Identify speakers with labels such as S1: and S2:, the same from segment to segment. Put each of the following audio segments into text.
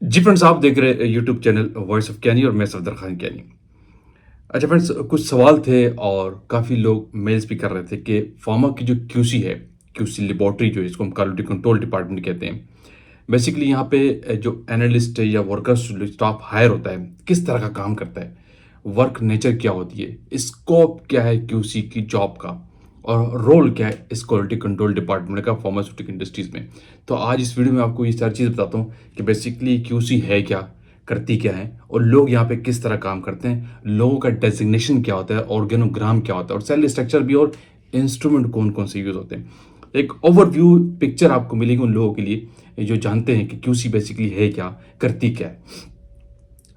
S1: जी friends, आप देख रहे हैं यूट्यूब चैनल वॉइस ऑफ कैनी और मैं सफदर खान कैनी। अच्छा फ्रेंड्स, कुछ सवाल थे और काफ़ी लोग मेल्स भी कर रहे थे कि फार्मा की जो क्यूसी है, क्यूसी लेबोरेटरी जो है, इसको हम क्वालिटी कंट्रोल डिपार्टमेंट कहते हैं। बेसिकली यहाँ पे जो एनालिस्ट है या वर्कर्स स्टाफ हायर होता है, किस तरह का काम करता है, वर्क नेचर क्या होती है, स्कोप क्या है क्यूसी की जॉब का, और रोल क्या है इस क्वालिटी कंट्रोल डिपार्टमेंट का फार्मास्यूटिकल इंडस्ट्रीज में। तो आज इस वीडियो में आपको ये सारी चीज़ बताता हूँ कि बेसिकली क्यूसी है क्या, करती क्या है, और लोग यहाँ पे किस तरह काम करते हैं, लोगों का डेजिग्नेशन क्या होता है, ऑर्गेनोग्राम क्या होता है, और सेल स्ट्रक्चर भी, और इंस्ट्रूमेंट कौन कौन से यूज होते हैं। एक ओवरव्यू पिक्चर आपको मिलेगी उन लोगों के लिए जो जानते हैं कि क्यूसी बेसिकली है क्या, करती क्या है।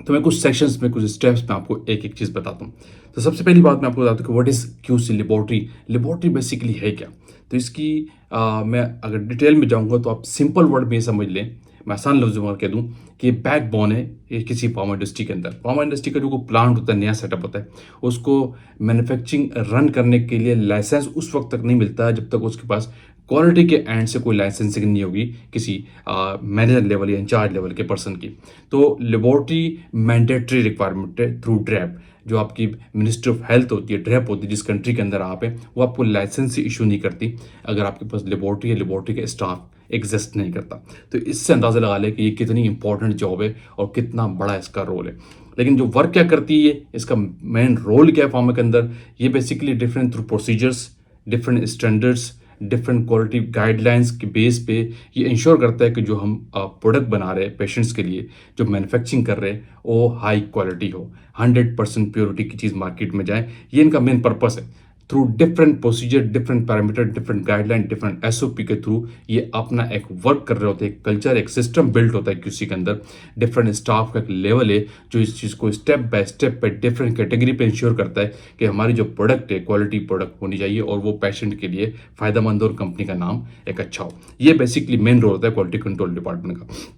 S1: तो मैं कुछ सेक्शंस में, कुछ स्टेप्स में आपको एक एक चीज़ बताता हूँ। तो सबसे पहली बात मैं आपको बताता हूँ कि what is QC laboratory. Laboratory basically है क्या। तो इसकी मैं अगर डिटेल में जाऊँगा तो आप सिंपल वर्ड में ये समझ लें, मैं आसान लफ्ज़ों में कह दूँ कि बैकबोन है ये किसी फार्मा इंडस्ट्री के अंदर। फार्मा इंडस्ट्री का जो प्लांट होता है, नया सेटअप होता है, उसको मैन्युफैक्चरिंग रन करने के लिए लाइसेंस उस वक्त तक नहीं मिलता है जब तक उसके पास क्वालिटी के एंड से कोई लाइसेंसिंग नहीं होगी किसी मैनेजर लेवल या इंचार्ज लेवल के पर्सन की। तो लेबोरेटरी मैंडेटरी रिक्वायरमेंट है थ्रू ड्रैप, जो आपकी मिनिस्ट्री ऑफ हेल्थ होती है, ड्रैप होती है जिस कंट्री के अंदर आप हैं, वो आपको लाइसेंस इशू नहीं करती अगर आपके पास लेबोरेटरी या लेबोरेटरी का स्टाफ एग्जिस्ट नहीं करता। तो इससे अंदाज़ा लगा लें कि ये कितनी इंपॉर्टेंट जॉब है और कितना बड़ा इसका रोल है। लेकिन जो वर्क क्या करती है, इसका मेन रोल क्या है फार्मा के अंदर, ये basically different through procedures, different standards, different quality guidelines के बेस पे ये इंश्योर करता है कि जो हम प्रोडक्ट बना रहे हैं पेशेंट्स के लिए, जो मैन्युफैक्चरिंग कर रहे हैं, वो हाई क्वालिटी हो, 100% प्योरिटी की चीज़ मार्केट में जाए। ये इनका मेन पर्पस है। Through different procedure, different parameter, different guideline, different SOP के थ्रू ये अपना एक वर्क कर रहे होते हैं। एक कल्चर, एक सिस्टम बिल्ट होता है किसी के अंदर। डिफरेंट स्टाफ का एक लेवल है जो इस चीज़ को स्टेप बाय स्टेप पे डिफरेंट कैटेगरी पे इंश्योर करता है कि हमारी जो प्रोडक्ट है क्वालिटी प्रोडक्ट होनी चाहिए और वो पेशेंट के लिए फ़ायदेमंद और कंपनी का नाम एक अच्छा हो। ये बेसिकली मेन रोल होता है क्वालिटी कंट्रोल डिपार्टमेंट का।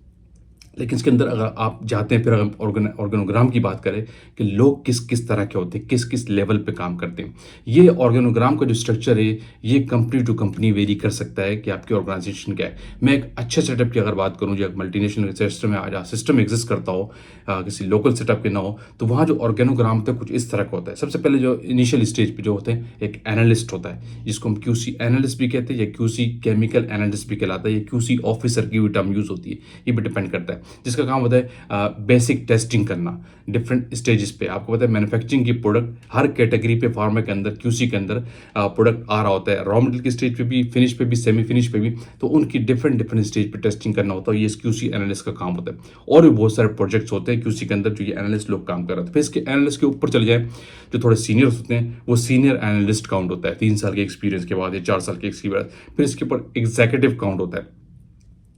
S1: लेकिन इसके अंदर अगर आप जाते हैं, फिर अगर ऑर्गेनोग्राम की बात करें कि लोग किस किस तरह के होते हैं, किस किस लेवल पे काम करते हैं, ये ऑर्गेनोग्राम का जो स्ट्रक्चर है ये कंपनी टू कंपनी वेरी कर सकता है कि आपकी ऑर्गेनाइजेशन क्या है। मैं एक अच्छे सेटअप की अगर बात करूँ, जो एक मल्टीनेशनल सिस्टम है, जहाँ सिस्टम एग्जिस्ट करता हो, किसी लोकल सेटअप के ना हो, तो वहाँ जो ऑर्गेनोग्राम होता है कुछ इस तरह का होता है। सबसे पहले जो इनिशियल स्टेज पे जो होते हैं, एक एनालिस्ट होता है जिसको हम क्यूसी एनालिस्ट भी कहते हैं या क्यूसी केमिकल एनालिस्ट भी कहलाता है, या क्यूसी ऑफिसर की भी टर्म यूज होती है, ये भी डिपेंड करता है। जिसका काम होता है बेसिक टेस्टिंग करना डिफरेंट स्टेजेस पे। आपको पता है मैन्युफैक्चरिंग की प्रोडक्ट हर कैटेगरी पे फार्मा के अंदर, क्यूसी के अंदर प्रोडक्ट आ रहा होता है, रॉ मटेरियल की स्टेज पे भी, फिनिश पे भी, सेमी फिनिश पे भी। तो उनकी डिफरेंट डिफरेंट स्टेज पे टेस्टिंग करना होता है, ये क्यूसी एनालिस्ट का काम होता है। और भी बहुत सारे प्रोजेक्ट्स होते हैं क्यूसी के अंदर जो ये एनालिस्ट लोग काम कर रहे थे। फिर इसके एनालिस्ट के ऊपर चले जाए, जो थोड़े सीनियर्स होते हैं, वो सीनियर एनालिस्ट काउंट होता है 3 साल के एक्सपीरियंस के बाद या 4 साल के एक्सपीरियंस। फिर इसके ऊपर एग्जीक्यूटिव काउंट होता है,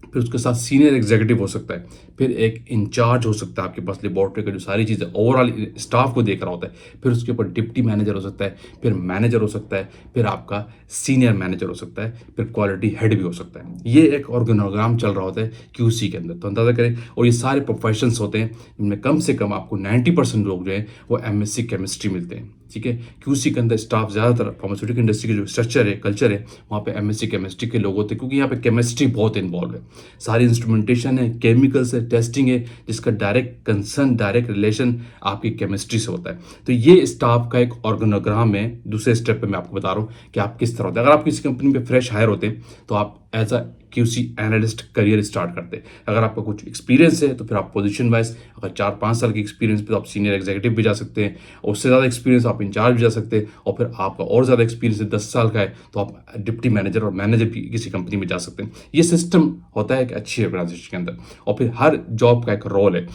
S1: फिर उसके साथ सीनियर एग्जीक्यूटिव हो सकता है, फिर एक इंचार्ज हो सकता है आपके पास लेबोरेटरी का जो सारी चीज़ें ओवरऑल स्टाफ को देख रहा होता है, फिर उसके ऊपर डिप्टी मैनेजर हो सकता है, फिर मैनेजर हो सकता है, फिर आपका सीनियर मैनेजर हो सकता है, फिर क्वालिटी हेड भी हो सकता है। ये एक ऑर्गेनोग्राम चल रहा होता है क्यूसी के अंदर, तो अंदाजा करें। और ये सारे प्रोफेशंस होते हैं जिनमें कम से कम आपको 90% लोग जो हैं वो एमएससी केमिस्ट्री मिलते हैं। ठीक है, क्यूसी के अंदर स्टाफ ज़्यादातर फार्मास्यूटिकल इंडस्ट्री की जो स्ट्रक्चर है, कल्चर है, वहाँ पे एमएससी केमिस्ट्री के लोग होते हैं, क्योंकि यहाँ पे केमिस्ट्री बहुत इन्वॉल्व है। सारी इंस्ट्रूमेंटेशन है, केमिकल्स है, टेस्टिंग है, जिसका डायरेक्ट कंसर्न, डायरेक्ट रिलेशन आपकी केमिस्ट्री से होता है। तो ये स्टाफ का एक ऑर्गेनोग्राम है। दूसरे स्टेप पे मैं आपको बता रहा हूँ कि आप किस तरह होते हैं। अगर आप किसी कंपनी में फ्रेश हायर होते हैं तो आप as a QC analyst career start करते हैं। अगर आपका कुछ एक्सपीरियंस है तो फिर आप पोजीशन वाइज, अगर 4-5 साल की एक्सपीरियंस पे तो आप सीनियर एग्जीक्यूटिव भी जा सकते हैं, और उससे ज़्यादा एक्सपीरियंस आप इंचार्ज भी जा सकते हैं, और फिर आपका और ज़्यादा एक्सपीरियंस है, 10 साल का है, तो आप डिप्टी मैनेजर और मैनेजर भी किसी कंपनी में जा सकते हैं। ये सिस्टम होता है एक अच्छी ऑर्गेनाइजेशन के अंदर। और फिर हर जॉब का एक रोल है।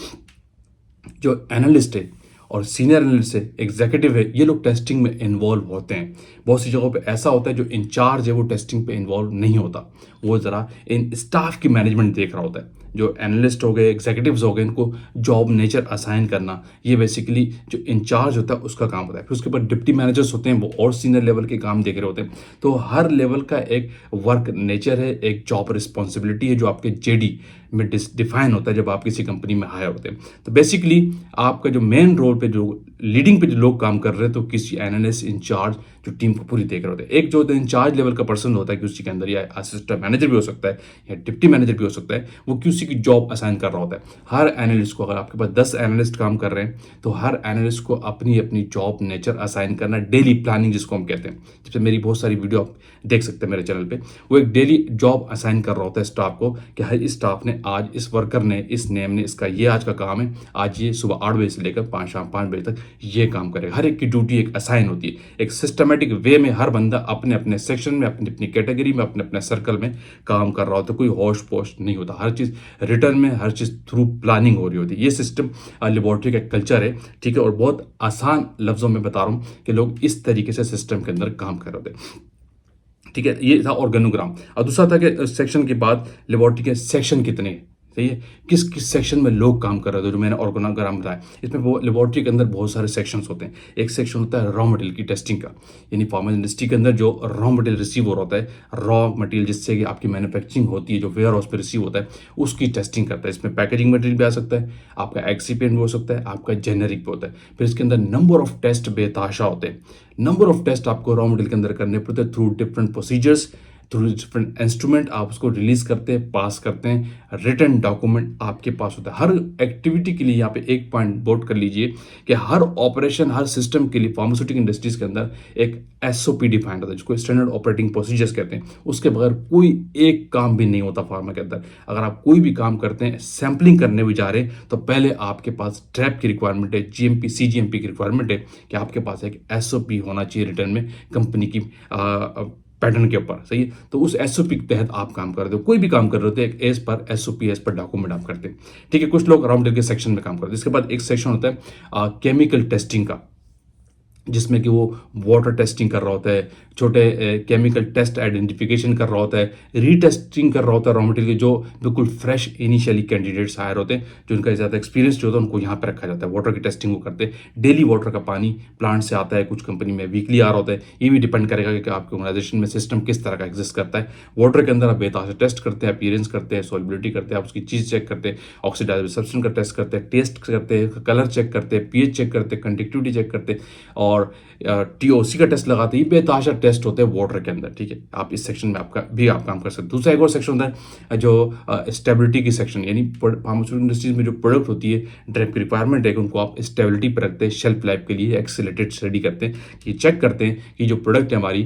S1: जो एनालिस्ट है और सीनियर एनालिस्ट है, एग्जीक्यूटिव है, ये लोग टेस्टिंग में इन्वॉल्व होते हैं। बहुत सी जगहों पे ऐसा होता है जो इंचार्ज है वो टेस्टिंग पे इन्वॉल्व नहीं होता, वो ज़रा इन स्टाफ की मैनेजमेंट देख रहा होता है। जो एनालिस्ट हो गए, एग्जीक्यूटिव्स हो गए, इनको जॉब नेचर असाइन करना, ये बेसिकली जो इंचार्ज होता है उसका काम होता है। फिर उसके बाद डिप्टी मैनेजर्स होते हैं, वो और सीनियर लेवल के काम देख रहे होते हैं। तो हर लेवल का एक वर्क नेचर है, एक जॉब रिस्पॉन्सिबिलिटी है जो आपके जेडी में डिफाइन होता है जब आप किसी कंपनी में हायर होते हैं। तो बेसिकली आपका जो मेन रोल पे, जो लीडिंग पे जो लोग काम कर रहे हैं, तो किसी एनालिस्ट, इंचार्ज जो टीम को पूरी देख रहे होते हैं। एक जो इंचार्ज लेवल का पर्सन होता है क्यूसी के अंदर, या असिस्टेंट मैनेजर भी हो सकता है या डिप्टी मैनेजर भी हो सकता है, वो क्यूसी की जॉब असाइन कर रहा होता है। हर एनालिस्ट को, अगर आपके पास 10 एनालिस्ट काम कर रहे हैं तो हर एनालिस्ट को अपनी अपनी जॉब नेचर असाइन करना, डेली प्लानिंग जिसको हम कहते हैं। जैसे मेरी बहुत सारी वीडियो आप देख सकते हैं मेरे चैनल पे, वो एक डेली जॉब असाइन कर रहा होता है स्टाफ को कि हर इस स्टाफ ने आज, इस वर्कर ने, इस नेम ने, इसका ये आज का काम है, आज ये सुबह 8 बजे से लेकर शाम 5 बजे तक ये काम करेगा। हर एक की ड्यूटी एक असाइन होती है। एक सिस्टमेटिक वे में हर बंदा अपने अपने सेक्शन में, अपनी अपनी कैटेगरी में, अपने अपने सर्कल में काम कर रहा होता है। कोई होश पोश नहीं होता, हर चीज़ रिटर्न में, हर चीज़ थ्रू प्लानिंग हो रही होती है। ये सिस्टम लेबोरेटरी का कल्चर है, ठीक है। और बहुत आसान लफ्ज़ों में बता रहा हूँ कि लोग इस तरीके से सिस्टम के अंदर काम कर रहे होते हैं, ठीक है। ये था ऑर्गेनोग्राम। और दूसरा था कि सेक्शन के बाद लेबोरेटरी के सेक्शन कितने हैं, सही है, किस किस सेक्शन में लोग काम कर रहे थे, जो मैंने ऑर्गेनोग्राम बताया। इसमें वो लेबोरेटरी के अंदर बहुत सारे सेक्शंस होते हैं। एक सेक्शन होता है रॉ मटेरियल की टेस्टिंग का, यानी फार्मा इंडस्ट्री के अंदर जो रॉ मटेरियल रिसीव हो रहा होता है, रॉ मटेरियल जिससे कि आपकी मैन्युफैक्चरिंग होती है, जो वेयर हाउस पे रिसीव होता है, उसकी टेस्टिंग करता है। इसमें पैकेजिंग मटेरियल भी आ सकता है, आपका एक्सीपिएंट भी हो सकता है, आपका जेनेरिक भी होता है। फिर इसके अंदर नंबर ऑफ टेस्ट बेताशा होते हैं। नंबर ऑफ टेस्ट आपको रॉ मटेरियल के अंदर करने पड़ते हैं through different procedures, through different instrument. आप उसको रिलीज करते हैं, पास करते हैं, रिटर्न डॉक्यूमेंट आपके पास होता है। हर एक्टिविटी के लिए यहाँ पे एक पॉइंट नोट कर लीजिए कि हर ऑपरेशन, हर सिस्टम के लिए फार्मास्यूटिकल इंडस्ट्रीज के अंदर एक एसओपी डिफाइंड होता है, जिसको स्टैंडर्ड ऑपरेटिंग प्रोसीजर्स कहते हैं। उसके बगैर कोई एक काम भी नहीं होता फार्मा के अंदर। अगर आप कोई भी काम करते हैं, सैम्पलिंग करने भी जा रहे हैं, तो पहले आपके पास ट्रैप की रिक्वायरमेंट है, जीएमपी सीजीएमपी की रिक्वायरमेंट है कि आपके पास एक एसओपी होना चाहिए रिटर्न में कंपनी की पैटर्न के ऊपर, सही है। तो उस एसओपी के तहत आप काम कर रहे हो, कोई भी काम कर रहे होते हैं, as per SOP, as per document आप करते हैं, ठीक है। कुछ लोग रॉ मटेरियल के सेक्शन में काम करते हैं। इसके बाद एक सेक्शन होता है केमिकल टेस्टिंग का, जिसमें कि वो वाटर टेस्टिंग कर रहा होता है, छोटे केमिकल टेस्ट आइडेंटिफिकेशन कर रहा होता है, रीटेस्टिंग कर रहा होता है रॉ मटेरियल के, जो बिल्कुल फ्रेश इनिशियली कैंडिडेट्स हायर होते हैं, जो उनका ज़्यादा एक्सपीरियंस जो होता है, उनको यहाँ पर रखा जाता है। वाटर की टेस्टिंग वो करते हैं। डेली वाटर का पानी प्लांट से आता है, कुछ कंपनी में वीकली आ रहा होता है। ये भी डिपेंड करेगा कि आपके ऑर्गेनाइजेशन में सिस्टम किस तरह का एग्जिस्ट करता है। वाटर के अंदर आप बेताशा टेस्ट करते हैं, अपीयरेंस करते हैं, सॉल्युबिलिटी करते हैं, आप उसकी चीज़ चेक करते हैं, ऑक्सीडाइजेबल सब्सटेंस का टेस्ट करते हैं, टेस्ट करते हैं, कलर चेक करते हैं, पीएच चेक करते हैं, कंडक्टिविटी चेक करते हैं, और टीओसी का टेस्ट लगाते हैं। ये बेताशा टेस्ट होते हैं वाटर के अंदर, ठीक है। आप इस सेक्शन में आपका भी आप काम कर सकते हैं। दूसरा एक और सेक्शन होता है जो स्टेबिलिटी की सेक्शन, यानी फार्मास्यूटिकल इंडस्ट्रीज में जो प्रोडक्ट होती है, ड्रग की रिक्वायरमेंट है कि उनको आप स्टेबिलिटी पर रखते हैं, शेल्फ लाइफ के लिए एक्सीलरेटेड स्टडी करते हैं, कि चेक करते हैं कि जो प्रोडक्ट है हमारी,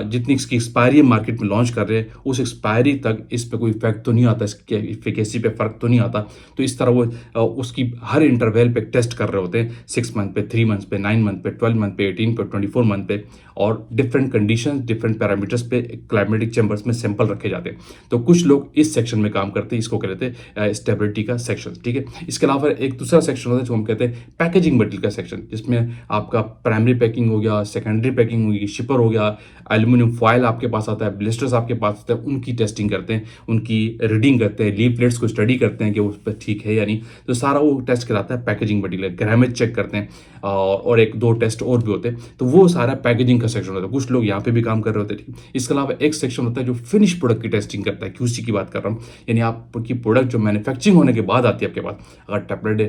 S1: जितनी इसकी एक्सपायरी मार्केट में लॉन्च कर रहे हैं, उस एक्सपायरी तक इस पर कोई इफेक्ट तो नहीं आता, इसके इफिकेसी पे फर्क तो नहीं आता। तो इस तरह वो उसकी हर इंटरवल पे टेस्ट कर रहे होते हैं, 6 मंथ पे, 3 मंथ पे, 9 मंथ पे, 12 मंथ पे, 18 पे, 24 मंथ पे, और डिफरेंट कंडीशन, डिफरेंट पैरामीटर्स पे क्लाइमेटिक चैम्बर्स में सैंपल रखे जाते हैं। तो कुछ लोग इस सेक्शन में काम करते हैं, इसको कहते हैं स्टेबिलिटी का सेक्शन, ठीक है। इसके अलावा एक दूसरा सेक्शन होता है जो हम कहते हैं पैकेजिंग मटेरियल का सेक्शन, जिसमें आपका प्राइमरी पैकिंग हो गया, सेकेंडरी पैकिंग होगी, शिपर हो गया, एल्यूमिनियम फॉयल आपके पास आता है, ब्लिस्टर्स आपके पास आते हैं, उनकी टेस्टिंग करते हैं, उनकी रीडिंग करते हैं, लीफलेट्स को स्टडी करते हैं कि उस पर ठीक है या नहीं। तो सारा वो टेस्ट कराता है पैकेजिंग मटेरियल, ग्रामेज चेक करते हैं, और एक दो टेस्ट और भी होते हैं। तो वो सारा पैकेजिंग का सेक्शन होता है। कुछ लोग यहाँ पे भी काम कर रहे होते हैं, ठीक। इसके अलावा एक सेक्शन होता है जो फिनिश प्रोडक्ट की टेस्टिंग करता है, क्यूसी की बात कर रहा हूँ, यानी आपकी प्रोडक्ट जो मैन्युफैक्चरिंग होने के बाद आती है आपके पास, अगर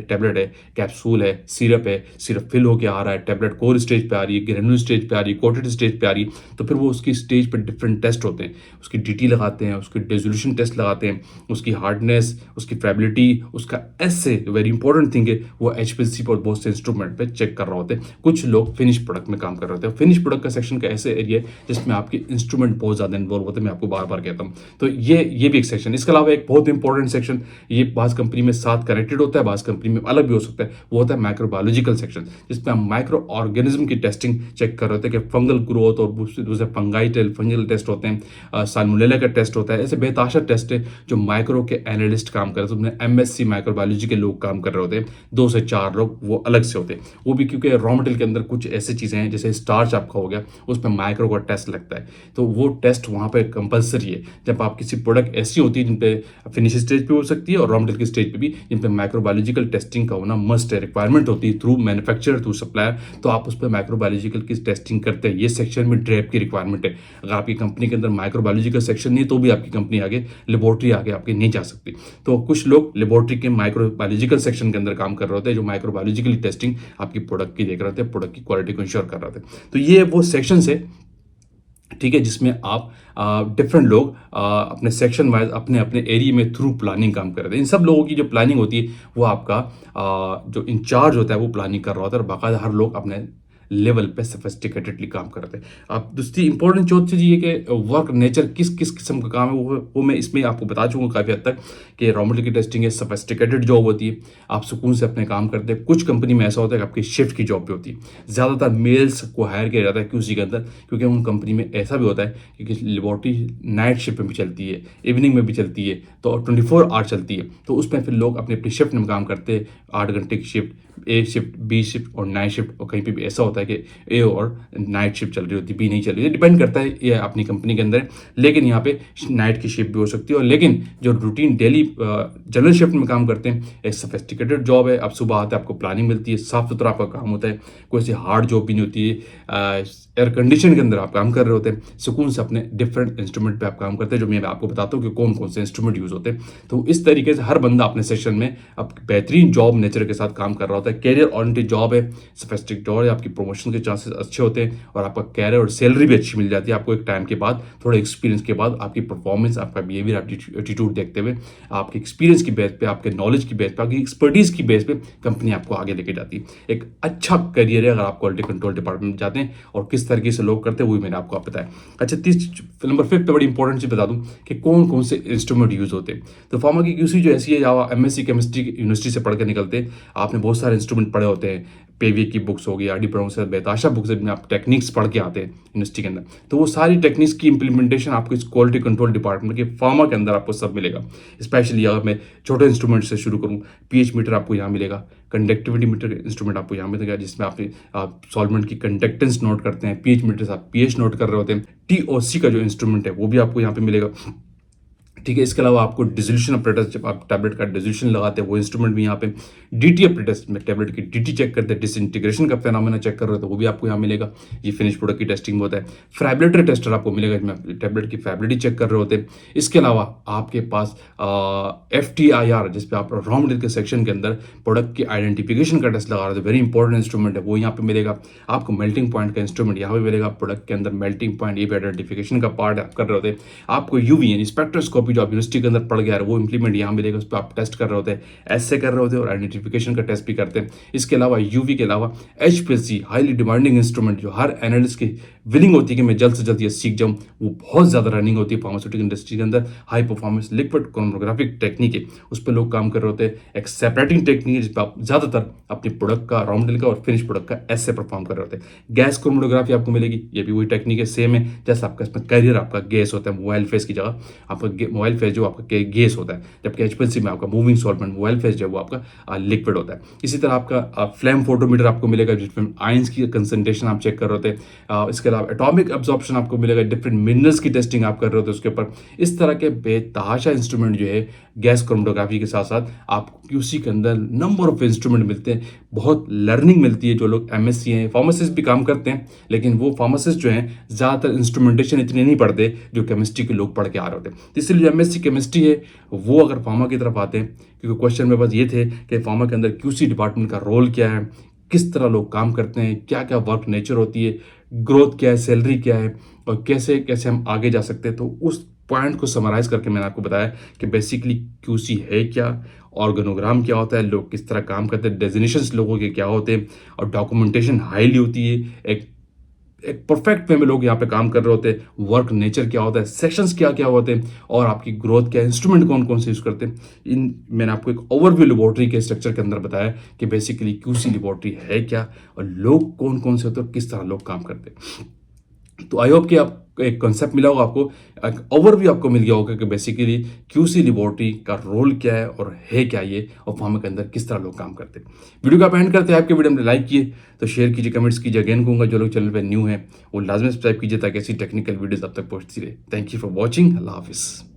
S1: टैबलेट है, कैप्सूल है, सिरप फिल होकर आ रहा है, टैबलेट कोर स्टेज पे आ रही है, ग्रेनुल स्टेज पे आ रही है, कोटेड स्टेज पे आ रही है, तो फिर वो उसकी स्टेज पे डिफरेंट टेस्ट होते हैं। उसकी डीटी लगाते हैं, उसकी डिसोल्यूशन टेस्ट लगाते हैं, उसकी हार्डनेस, उसकी फ्रेबिलिटी, उसका एसए, वेरी इंपॉर्टेंट थिंग है, वो एचपीएलसी पर बहुत से इंस्ट्रूमेंट पे चेक कर रहे होते हैं। कुछ लोग फिनिश प्रोडक्ट में काम कर रहे होते हैं। फिनिश प्रोडक्ट का सेक्शन का ऐसे एरिया है जिसमें आपके इंस्ट्रूमेंट बहुत ज़्यादा इन्वॉल्व होते हैं, मैं आपको बार बार कहता हूँ। तो ये भी एक सेक्शन। इसके अलावा एक बहुत इंपॉर्टेंट सेक्शन, ये बाज़ कंपनी में साथ कनेक्टेड होता है, बाज़ कंपनी में अलग भी हो सकता है, वो होता है माइक्रोबायोलॉजिकल सेक्शन, जिसमें हम माइक्रो ऑर्गेनिज्म की टेस्टिंग चेक कर रहे होते हैं कि फंगल ग्रोथ और दूसरे फंगल टेस्ट होते हैं, साल्मोनेला का टेस्ट होता है। ऐसे बेताशा टेस्ट है जो माइक्रो के एनालिस्ट काम कर रहे हैं, एमएससी माइक्रोबायोलॉजी के लोग काम कर रहे होते हैं, 2 से 4 लोग वो अलग से होते हैं। वो भी क्योंकि रॉ मटेरियल के अंदर कुछ ऐसी चीज़ें हैं, जैसे स्टार्च आपका हो गया, उस पर माइक्रो का टेस्ट लगता है, तो वो टेस्ट वहाँ पे कंपलसरी है। जब आप किसी प्रोडक्ट ऐसी होती है जिन पे फिनिश स्टेज पे हो सकती है और रॉ मटेरियल की स्टेज पे भी, जिन पे माइक्रोबायोलॉजिकल टेस्टिंग का होना मस्ट है, रिक्वायरमेंट होती है थ्रू मैन्युफैक्चरर, थ्रू सप्लायर, तो आप उस पर माइक्रोबायोलॉजिकल की टेस्टिंग करते हैं। ये सेक्शन में ड्रैप की रिक्वायरमेंट है। अगर आपकी कंपनी के अंदर माइक्रोबायोलॉजिकल सेक्शन नहीं, तो भी आपकी कंपनी आगे, लेबोरेटरी आगे आपकी नहीं जा सकती। तो कुछ लोग लेबोरेटरी के माइक्रोबायोलॉजिकल सेक्शन के अंदर काम कर रहे होते हैं, जो माइक्रोबायोलॉजिकल टेस्टिंग आपकी प्रोडक्ट की देख रहे होते हैं, प्रोडक्ट की क्वालिटी को इंश्योर कर रहे थे। तो ये वो सेक्शन है, ठीक है, जिसमें आप डिफरेंट लोग अपने सेक्शन वाइज अपने अपने एरिया में थ्रू प्लानिंग काम कर रहे थे। इन सब लोगों की जो प्लानिंग होती है वो आपका जो इंचार्ज होता है वो प्लानिंग कर रहा होता है, और बाकायदा हर लोग अपने लेवल पे सोफिस्टिकेटेडली काम कर रहे थे। अब दूसरी इंपॉर्टेंट चीज़ ये कि वर्क नेचर किस किस किस्म का काम है वो मैं इसमें आपको बता चुका काफ़ी हद तक कि रॉ मटेरियल की टेस्टिंग है, सोफिस्टिकेटेड जॉब होती है, आप सुकून से अपने काम करते हैं। कुछ कंपनी में ऐसा होता है कि आपकी शिफ्ट की जॉब भी होती है। ज़्यादातर मेल्स को हायर किया जाता है क्यूसी के अंदर, क्योंकि उन कंपनी में ऐसा भी होता है कि लेबॉर्ट्री नाइट शिफ्ट में भी चलती है, इवनिंग में भी चलती है, तो 24 आवर चलती है। तो उसमें फिर लोग अपनी अपनी शिफ्ट में काम करते हैं, 8 घंटे की शिफ्ट, ए शिफ्ट, बी शिफ्ट और नाइट शिफ्ट, और कहीं पे भी ऐसा होता है कि ए और नाइट शिफ्ट चल रही होती है, बी नहीं चल रही है। डिपेंड करता है ये अपनी कंपनी के अंदर है, लेकिन यहाँ पे नाइट की शिफ्ट भी हो सकती है। और लेकिन जो रूटीन डेली जनरल शिफ्ट में काम करते हैं, एक सोफिस्टिकेटेड जॉब है। अब सुबह आते हैं, आपको प्लानिंग मिलती है, साफ सुथरा आपका काम होता है, कोई ऐसी हार्ड जॉब भी नहीं होती है। एयर कंडीशन के अंदर आप काम कर रहे होते हैं, सुकून से अपने डिफरेंट इंस्ट्रूमेंट पे आप काम करते हैं, जो मैं आपको बताता हूँ कि कौन कौन से इंस्ट्रूमेंट यूज़ होते हैं। तो इस तरीके से हर बंदा अपने सेशन में अब बेहतरीन जॉब नेचर के साथ काम कर रहा होता है। कैरियर ओरिएंटेड जॉब है, सोफिस्टिक जॉब है, आपकी प्रमोशन के चांसेस अच्छे होते हैं, और आपका कैरियर और सैलरी भी अच्छी मिल जाती है आपको एक टाइम के बाद, थोड़े एक्सपीरियंस के बाद। आपकी परफॉर्मेंस, आपका बिहेवियर, एटीट्यूड देखते हुए, आपके एक्सपीरियंस की बेस पे, आपके नॉलेज की बेस पे, आपकी एक्सपर्टीज की बेस पे कंपनी आपको आगे लेके जाती है। एक अच्छा करियर है अगर आप क्वालिटी कंट्रोल डिपार्टमेंट में जाते हैं, और किस तरीके से लोग करते हैं वो भी मैंने आपको बताया। अच्छा, नंबर 5 पे बड़ी इंपॉर्टेंट चीज़ बता दूं कि कौन कौन से इंस्ट्रूमेंट यूज होते हैं। तो फार्मा की क्यूसी जो ऐसी है, या एमएससी केमिस्ट्री यूनिवर्सिटी से पढ़ के निकलते हैं, आपने बहुत सारे इंस्ट्रूमेंट पढ़े होते हैं, पेवी की बुक्स होगी, आर डी ब्राउन से, बेताशा बुक्स में आप टेक्निक्स पढ़ के आते हैं यूनिवर्सिटी के अंदर। तो वो सारी टेक्निक्स की इंप्लीमेंटेशन आपको इस क्वालिटी कंट्रोल डिपार्टमेंट के फार्मा के अंदर आपको सब मिलेगा। स्पेशली अगर मैं छोटे इंस्ट्रूमेंट से शुरू करूँ, पीएच मीटर आपको यहाँ मिलेगा, कंडक्टिविटी मीटर इंस्ट्रूमेंट आपको यहाँ मिलेगा, जिसमें आप सॉल्वेंट की कंडक्टेंस नोट करते हैं। पीएच मीटर से आप पीएच नोट कर रहे होते हैं। टीओसी का जो इंस्ट्रूमेंट है वो भी आपको यहाँ पे मिलेगा, ठीक है। इसके अलावा आपको डिसोल्यूशन ऑपरेटर्स, जब आप टैबलेट का डिसोल्यूशन लगाते हैं वो इंस्ट्रूमेंट भी यहाँ पे, डीटी ऑपरेटर्स में टैबलेट की डीटी चेक करते हैं, डिसइंटीग्रेशन का फेनोमेना चेक कर रहे हो तो वो भी आपको यहाँ मिलेगा। ये फिनिश प्रोडक्ट की टेस्टिंग में होता है। फैब्रिलेटरी टेस्टर आपको मिलेगा, जिसमें टैबलेट की फैब्रिलिटी चेक कर रहे होते हैं। इसके अलावा आपके पास FTIR, जिसपे आप रॉ मटेरियल के सेक्शन के अंदर प्रोडक्ट की आइडेंटिफिकेशन का टेस्ट लगा रहे थे, वेरी इंपॉर्टेंट इंस्ट्रूमेंट है, वो यहाँ पे मिलेगा। आपको मेल्टिंग पॉइंट का इंस्ट्रूमेंट यहाँ पे मिलेगा, प्रोडक्ट के अंदर मेल्टिंग पॉइंट, ये भी आइडेंटिफिकेशन का पार्ट आप कर रहे होते हैं। आपको यूवी यानी स्पेक्ट्रोस्कोपी जो आप यूनिवर्सिटी के अंदर पढ़ गया है वो इंप्लीमेंट यहाँ मिलेगा, उस पर आप टेस्ट कर रहे होते हैं, ऐसे कर रहे होते हैं, और आइडेंटिफिकेशन का टेस्ट भी करते हैं। इसके अलावा यूवी के अलावा HPLC, हाईली डिमांडिंग इंस्ट्रूमेंट, जो हर एनालिस्ट की विलिंग होती है कि मैं जल्द से जल्द ये सीख जाऊँ, वो बहुत ज़्यादा रनिंग होती है फार्मास्यूटिकल इंडस्ट्री के अंदर। हाई परफॉर्मेंस लिक्विड क्रोमोग्राफिक टेक्निक है, उस पर लोग काम कर रहे होते हैं। एक सेपरेटिंग टेक्निक है जिस पर आप ज़्यादातर अपनी प्रोडक्ट का, रॉ मटेरियल का और फिनिश प्रोडक्ट का ऐसे परफॉर्म कर रहे होते हैं। गैस क्रोमोग्राफी आपको मिलेगी, ये भी वही टेक्निक है, सेम है जैसा आपका इसमें करियर आपका गैस होता है, मोबाइल फेज की जगह आपका मोबाइल फेज जो आपका गैस होता है, जबकि HPLC में आपका मूविंग सॉल्वेंट मोबाइल फेज जो है वो आपका लिक्विड होता है। इसी तरह आपका फ्लेम फोटोमीटर आपको मिलेगा, जिसमें आयंस की कंसंट्रेशन आप चेक कर रहे होते हैं। इसके अलावा एटॉमिक एब्जॉर्प्शन आपको मिलेगा, डिफरेंट मिनरल्स की टेस्टिंग आप कर रहे होते हैं उसके ऊपर। इस तरह के बेतहाशा इंस्ट्रूमेंट जो है गैस क्रोमेटोग्राफी के साथ साथ आपको QC के अंदर नंबर ऑफ इंस्ट्रूमेंट मिलते हैं, बहुत लर्निंग मिलती है। जो लोग MSc हैं, फार्मासिस्ट भी काम करते हैं, लेकिन वो फार्मासिस्ट जो हैं ज़्यादातर इंस्ट्रूमेंटेशन इतने नहीं पढ़ते जो केमिस्ट्री के लोग पढ़ के आ रहे होते हैं। तो इसलिए जो MSc केमिस्ट्री है वो अगर फार्मा की तरफ आते हैं, क्योंकि क्वेश्चन मेरे पास ये थे कि फार्मा के अंदर QC डिपार्टमेंट का रोल क्या है, किस तरह लोग काम करते हैं, क्या क्या वर्क नेचर होती है, ग्रोथ क्या है, सैलरी क्या है, और कैसे कैसे हम आगे जा सकते हैं। तो उस पॉइंट को समराइज करके मैंने आपको बताया कि बेसिकली QC है क्या, ऑर्गेनोग्राम क्या होता है, लोग किस तरह काम करते हैं, डेजिग्नेशंस लोगों के क्या होते हैं, और डॉक्यूमेंटेशन हाईली होती है। एक परफेक्ट वे में लोग यहाँ पे काम कर रहे होते हैं, वर्क नेचर क्या होता है, सेक्शंस क्या क्या होते हैं, और आपकी ग्रोथ क्या, इंस्ट्रूमेंट कौन कौन से यूज़ करते हैं। इन मैंने आपको एक ओवरव्यू लेबोरेटरी के स्ट्रक्चर के अंदर बताया कि बेसिकली QC लेबोरेटरी है क्या, और लोग कौन कौन से होते हैं, और किस तरह लोग काम करते हैं। तो आई होप कि आपको एक कॉन्सेप्ट मिला होगा, आपको एक ओवरव्यू आपको मिल गया होगा कि बेसिकली QC लेबोरेटरी का रोल क्या है और है क्या ये, और फार्मा के अंदर किस तरह लोग काम करते हैं। वीडियो का आप एंड करते हैं, आपके वीडियो में लाइक किए तो शेयर कीजिए, कमेंट्स कीजिए। अगेन कहूँगा जो लोग चैनल पर न्यू हैं वो लाजमी सब्सक्राइब कीजिए ताकि ऐसी टेक्निकल वीडियोस अब तक पहुँचती रहे। Thank you for watching. अल्लाह हाफिज़।